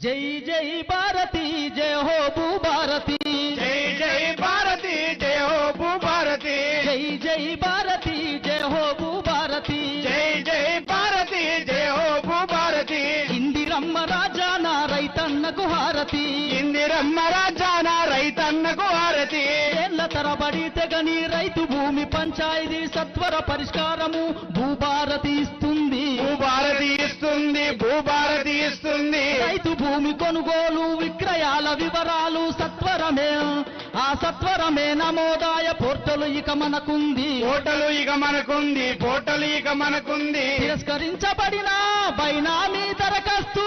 జై జై భారతి జయ హో భూ భారతి, జై జై భారతి జయ హో భూ భారతి, జై జై భారతి జయ హో భూ భారతి, జై జై భారతి జయ హో భూ భారతి. ఇందిరమ్మ రాజాన రైతన్నకు హారతి, ఇందిరమ్మ రాజాన రైతన్నకు హారతి. ఏళ్ల తరబడి తెగని రైతు భూమి పంచాయతీ సత్వర పరిష్కారము భూభారతి ఇస్తుంది, భూభారతి ఇస్తుంది, భూభారతి ఇస్తుంది. రైతు భూమి కొనుగోలు విక్రయాల వివరాలు సత్వరమే, ఆ సత్వరమే నమోదాయ పోర్టలు ఇక మనకుంది, పోర్టలు ఇక మనకుంది, పోర్టలు ఇక మనకుంది. తిరస్కరించబడిన బైనామీ దరఖాస్తు,